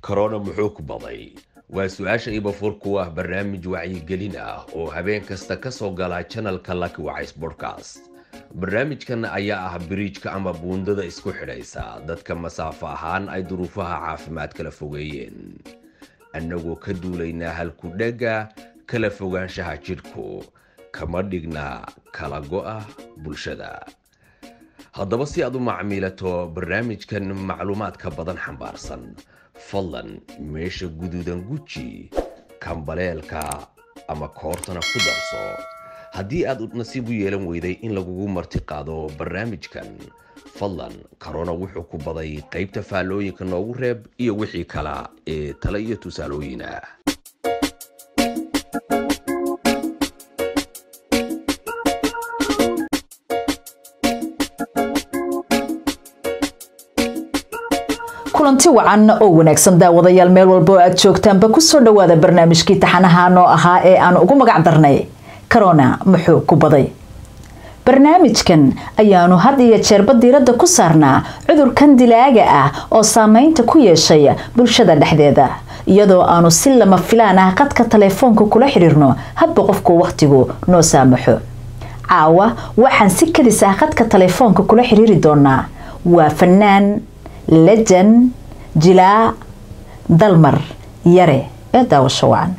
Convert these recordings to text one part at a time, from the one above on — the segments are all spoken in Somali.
كورونا محوك بضي وسؤاش إيبا فوركوه برنامج وعي قلينا وهبين كستكسو قالا channel كالك وعيس بودكاست برنامج كان أياه بريج كأما بونددا إسكو حريسا دادك مسافة هان أي ظروفها عافمات كالفوغيين أنه كدولينا هالكوداقا كالفوغان شهاجيركو كمردقنا كالاقوة بلشدا هذا بس يادو معميلته برنامج كان معلومات كبدن حنبارسن فضلا ميش قدودن قوتشي كان بليلكا أما كورتنا كدرسو هدي أدو نصيبو يلم ويدي إن لغوغو مرتقادو برنامج كان فضلا كورونا وحو كبضي قيب تفالوين كنو ريب إيا وحي كلا تلية تسالوينا kulanti wacan oo wanaagsan daawadayaal meel walba aad joogtaanba ku soo dhawaada barnaamijkii taxanaha noo ahaa ee aan ugu magac darnay corona muxuu ku baday barnaamijkan ayaanu had iyo jeerba diiradda ku saarnaa cudurkan dilaaga ah oo saameynta ku yeeshay bulshada dhexdeeda iyadoo aanu si lama filaan ah qadka telefoonka kula xiriirno hadba qofku waqtigu noo saamaxo caawa waxaan si kadis ah qadka telefoonka kula xiriiri doonaa waa fanaan لجن جلاء دلمر يري إدا وشوان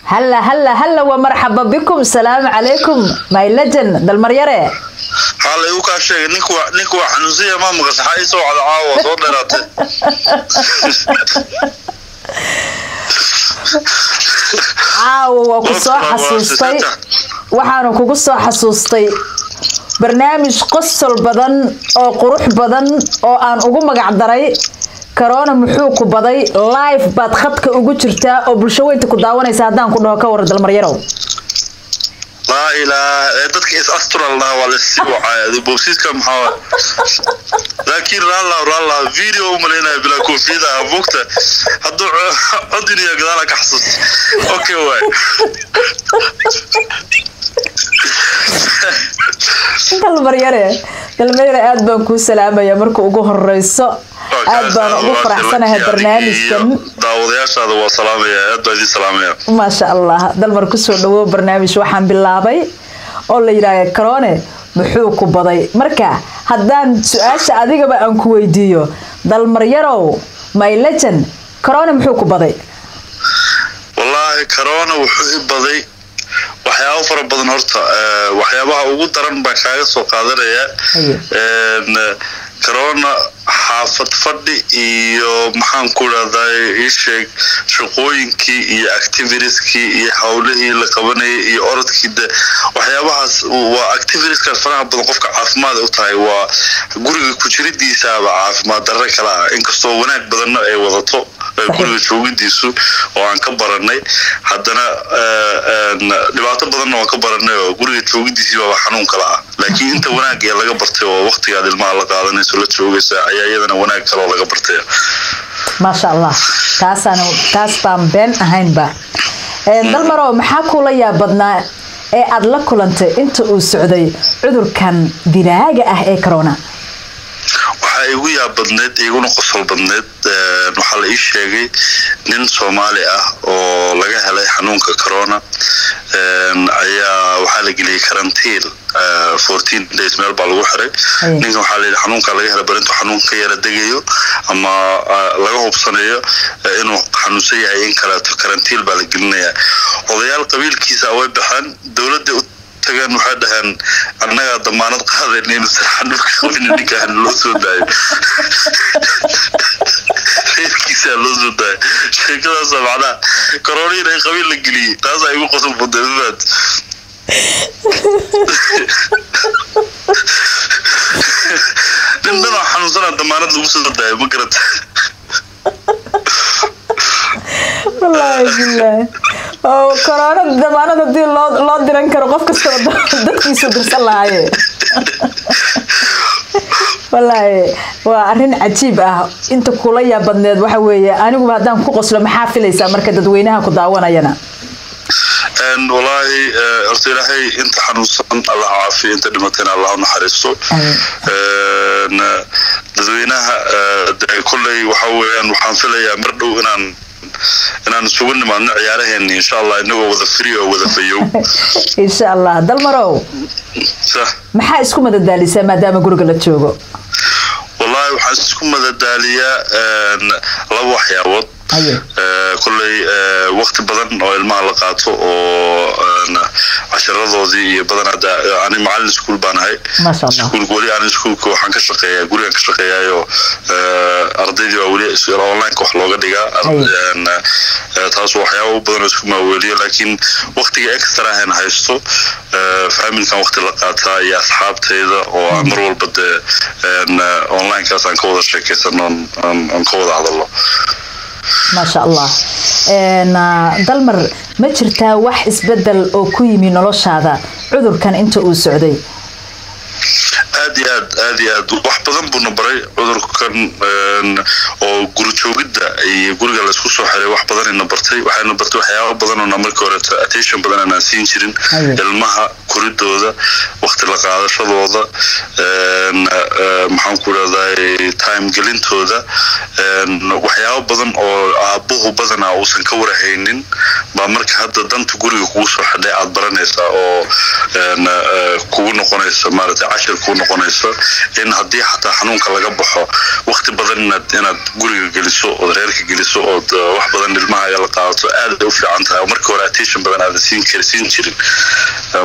هلا ومرحبا بكم السلام عليكم ماي لجن دلمر يري هلا يوكا شيء نكوا حنوزية ما مقص حيسو على عاوة صوت لراته عاوة وكسو حسوستي وحانو كوكسو حسوستي برنامج قصة البدن او قروح بدن او ان اغو مقعدري كورونا محوكو بدي لايف باد خدك اغو جرتا او بلشوينتا كداوانيسا هادان كو دhoho ka war dalmar yarow لا إله دتك إس أستر الله ولا السبوع هذا بوسيس كم حوار لكن رالله فيديو ملينا بلا كوفيدا بوقته هدو الدنيا قدالك أحسس أوكي واي dalmar yare aad baan ku salaamaya markuu ugu horeyso aad baan ugu faraxsanahay barnaamijkan daawadayaashaada waa salaamaya aad baan idin salaamaya ma sha Allah dalmar ku soo dhawo barnaamij waxaan bilaabay oo la yiraahdo corona muxuu ku baday marka haddaan su'aasha adigaba aan ku weydiiyo dalmar yarow my legend corona muxuu ku baday wallahi corona wuxuu baday waxyaabo fara badan horta waxyaabaha ugu daran baa kaaga soo qaadanaya corona xaafad fadhi iyo maxaan ku raadayay isheeg shaqooyinkii iyo activitieski iyo hawlihii la qabanayay iyo orodkii waxyaabahaas waa activitieska faraha badan qofka caafimaad u tahay waa guriga ku jiridiisa caafimaad darro kala inkastoo wanaag badan ay wadato guriga joogidiisu oo aan ka baranay haddana dhibaato badan oo ka baranay oo guriga joogidiisa waa xanuun kala ah laakiin inta wanaag ee laga bartay oo waqtiga ilmaha la qaadanayso la joogaysa ayaa iyadana wanaag kale laga bartay ma sha Allah taas baan been ahaynba dalmaro maxaa kula yaabadnaa ee aad la kulantay inta uu socday cudurkan dilaaga ah ee corona waxa igu yaabadneed iguna qosol badneed waxa la ii sheegay nin Soomaali ah oo laga helay xanuunka corona ayaa waxa la geliyay karantiin 14 days meel baa lagu xiray ninka waxa la yiraahdaa xanuunka laga helay barintu xanuunka yara degayo ama laga hubsanayo inuu xanuunsan yahay in kala karantiin baa la gelinayaa odayaal qabiilkiisa way baxaan dawladda tagan waxa dhahan annaga damaanad qaadeen inuu xanuunka qabin ninkan loo soo daayo kiisa loo soo daayo sheekada sabcada corona ay qabiil la geliyay taas ay ugu qosol badanayd dindana xanuunsana damaanad lagu soo daayo ma garata wallahi billahi oo corona damaanad hadii loo diran karo qof kasta dadkiisa dirsan lahaayeen والله وأرين عجيب أنت كلية بدنيد وحوي أنا وبعدين كقصر محافل يسا مركز دوينها كضاونا ينا والله ارتيلهي انت حنوصن الله عافية انت دمتنا الله نحرسه دوينها كلي وحوي وحنفلي مردو inaan isugu nimaadno ciyaaraheena insha Allah inagoo wada free oo wada fayow insha Allah dalmarow maxaa isku madadaalisa maadaama guriga la joogo wallahi waxaan isku madadaaliyaa laba waxyaalood كلي وقت بدن أو المال لقاته أو عشرة iyo badan hada ani macallin school baan ahay school gooli aan schoolka waxaan ka shaqeeyaa guriga ka shaqeeyayo ardayda wali online wax looga dhigaa taas waxyaabo badan isku maaweliyo laakiin waqtiga extra aan haysto familkan waqti la qaataa iyo asxaabtayda oo mar walba online kaas aan ka wada sheekeysano aan ka wada hadalno ما شاء الله دلمر ما جرتا wax isbedel oo ku yimi noloshaada cudurkan inta uu socday aad wax badan buu nabaray cudurkan oo guri joogida iyo guriga la isku soo xiray wax badan ina bartay waxayna bartay waxyaabo badan oo markii hore attention badan aan siin jirin ilmaha koridooda waqti la qaadashadooda maxaan ku raadayay time gelintooda waxyaabo badan oo aabuhu badan oo uusan ka warahaynin ba marka hadda danta guriga kugu soo xidhay aad baranaysaa oo kugu noqonaysa maaragtay cashir kugu noqonaysa in haddii xataa xanuunka laga baxo waqti badan inaad guriga geliso oo reerka geliso oo wax badan ilmaha ay la qaadato aad u fiican tahay markii hore attention badan aad siin jirin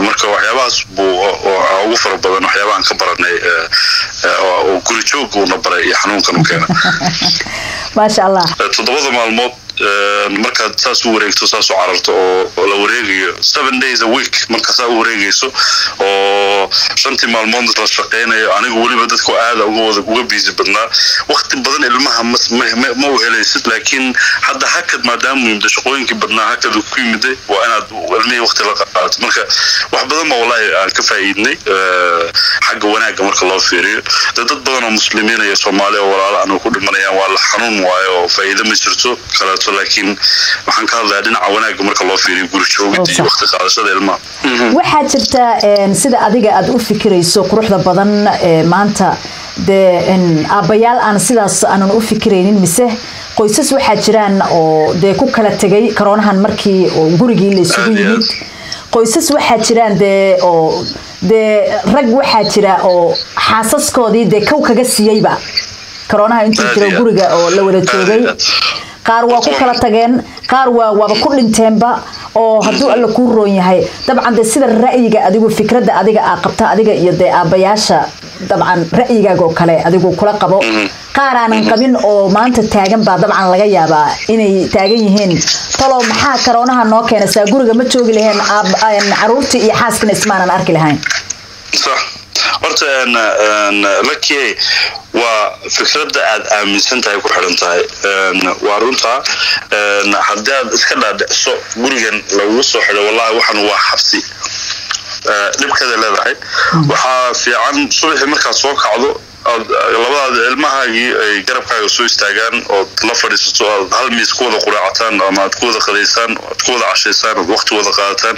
marka waxyaabahaas buu ugu fara badan waxyaabahan ka baranay oo guri joog uu nabaray iyo xanuunkan u keena ما شاء الله todobada maalmood marka taas u wareegto taas u cararto oo la wareegayo 7 days a week marka saa u wareegayso oo shantii maalmood la shaqeynayo anigu waliba dadku aad uga busy badnaa waqti badan ilmaha ma u helaysid laakiin hadda hakad maadaama yimid shaqooyinkii badnaa hakad ku yimid waa inaad ilmihi waqti la qaadato marka wax badan ma wallahi aan ka faa'iidnay xagga wanaaga marka loo fiiriyo dad badan oo muslimiin iyo Soomaali oo walaalo aan ku dhimanayaan waa la xanuun waayo faa'iido ma jirto kala laakiin waxaan ka hadlayaa dhinaca wanaaga marka loo fiiriyo guri joogida iyo waqti qaadashada ilmaha waxaa jirta sida adiga aad u fikirayso quruxda badan maanta aabayaal aan sidaas aanan u fikiraynin mise qoysas waxaa jiraan oo ku kala tagay karoonahan markii gurigii la isugu yimid qoysas waxaa jiraan rag waxaa jira oo xaasaskoodii kow kaga siiyayba karoonaha intuu jiro guriga oo la wada joogay qaar waa ku kala tageen qaar waaba ku dhinteenba oo hadduu alla ku roon yahay dabcan sida ra'yiga adigu fikradda adiga qabta adiga iyo aabayaasha dabcan ra'yigaaga oo kale adigu kula qabo qaar aanan qabin oo maanta taagan baa dabcan laga yaabaa inay taagan yihiin talo maxaa karoonaha noo keenaysaa guriga ma joogi lahayn caruurtii iyo xaaskina ismaanan arki lahayn horta lakii waa fikradda aad aaminsan tahay ku xiran tahay waa runta haddii aad iska dhaadhicso gurigan lagu soo xidho wallahi waxan waa xabsi dhibkeeda leedahay waxaa fiican subaxii markaad soo kacdo labada ilmahaagii ay garabkaaga soo istaagaan oo la fadhiisato hal miis ku wada quraacataan ama aad ku wada qadaysaan ku wada cashaysaan waqti wada qaadataan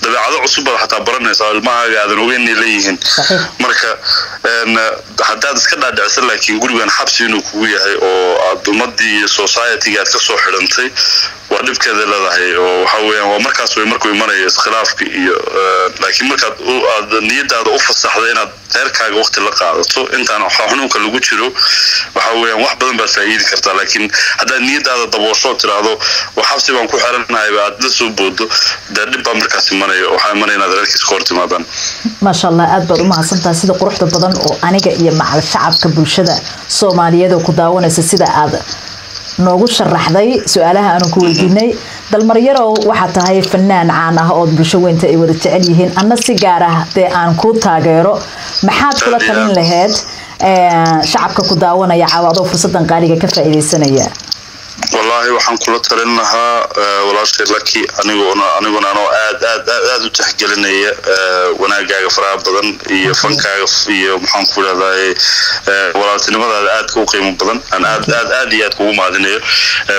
dabeecado cusub baad xataa baranaysaa ilmahaaga aadan ogeyn leeyihiin marka haddaad iska dhaadhicsan laakiin gurigan xabsi inuu kugu yahay oo aad ummadii iyo society-ga aad ka soo xidhantay waa dhibkeeda leedahay oo waxa weeyaan waa markaas way markuu imanayo iskhilaafka iyo laakiin markaad niyadaada u fasaxday inaad reerkaaga waqti la qaadato intaan xanuunka lagu jiro waxa weeyaan wax badan baad faa'iidi kartaa laakiin haddaad niyadaada daboosho tiraahdo wax xabsi baan ku xiranahay aad la soo boodo dhib baa markaas imanayo waxaa imanaya inaad reerkiisa ka hortimaadaan ما شاء الله أدبر وما حصلت سيد قروح بدن وأنيق يا مع الشعب كبرشدة سومالية وكداونة سيد هذا noogu sharaxday su'aalaha aan ku weydiinay dalmaryaro waxa tahay fanaan caan ah oo bulsho weynta ay wada jecel yihiin anna si gaar ah aan ku taageero maxaad kula talin lahayd shacabka ku daawanaya caawado fursadan qaaliga ka faa'iideysanaya والله waxaan kula talin lahaa walaashay laki aniguna anoo aad u taxgelinaya wanaagaaga faraha badan iyo fankaaga iyo maxaan ku leedahay walaaltinimadaada aad u qiimo badan aan aad iyo aad ugu maadinayo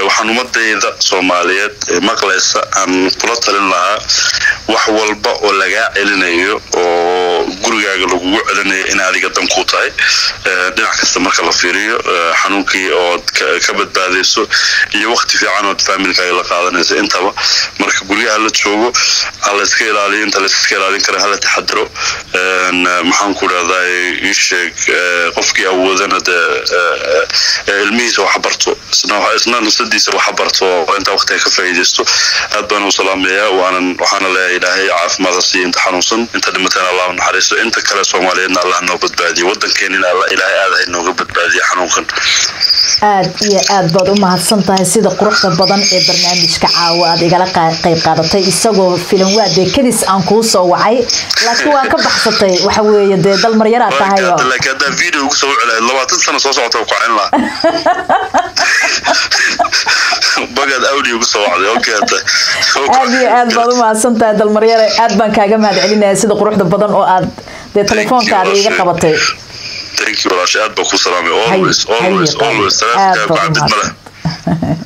waxaan umadayda Soomaaliyeed maqlaysa aan kula talin lahaa wax walba oo laga celinayo oo gurigaaga lagu celinayo in adiga dan ku tahay dhinac kasta marka la fiiriyo xanuunkii oo ka badbaadayso iyo waqti fiican oo familkaaga la qaadanaysa intaba marka guriga la joogo alla iska ilaaliyo inta la iska ilaalin kara hala taxadaro maxaan ku leedahay sheeg qofkii awoodana ilmihiisa wax barto isna nusadiisa wax barto inta waqti ka faa'iideysto aad baan u salaamayaa waxaan leeyahay ilaahay caafimaad siiyo inta xanuunsan inta dhimatana Allah naxariisto inta kale Soomaaliyeedna Allah noo badbaadiyo wadankeena ilaahay aad ay nooga badbaadiyo xanuunkan aad iyo aad baad u mahadsantahay sida quruxda badan ee barnaamijka caawa aad igala qayb qaadatay isagoo filan waade kadis aan ku soo wacay laakiin waa ka baxsatay waxa weeye dal maryara tahay laakiin hada video ugu soo wacay 20 sano soo socota ku cin la bagad audio ugu soo wacday okay aad baad u mahadsantahay dal maryara aad baan kaaga mahad celinayaa sida quruxda badan oo aad telefoonkaada iga qabatay thank you Rashid baku salaamay always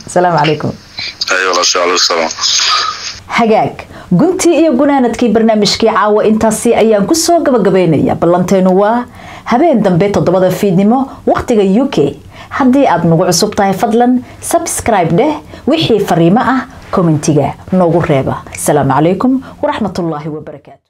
السلام عليكم ايوه ما شاء الله السلام hagaag guntii iyo gunaanadkii barnaamijkii caawa intaasi ayaan ku soo gabagabeynaya ballanteenu waa habeen dambe 7 fiidnimo waqtiga UK haddii aad nagu cusub tahay fadlan subscribe dheh wixii fariimo ah commentiga noogu reeba السلام عليكم ورحمة الله وبركاته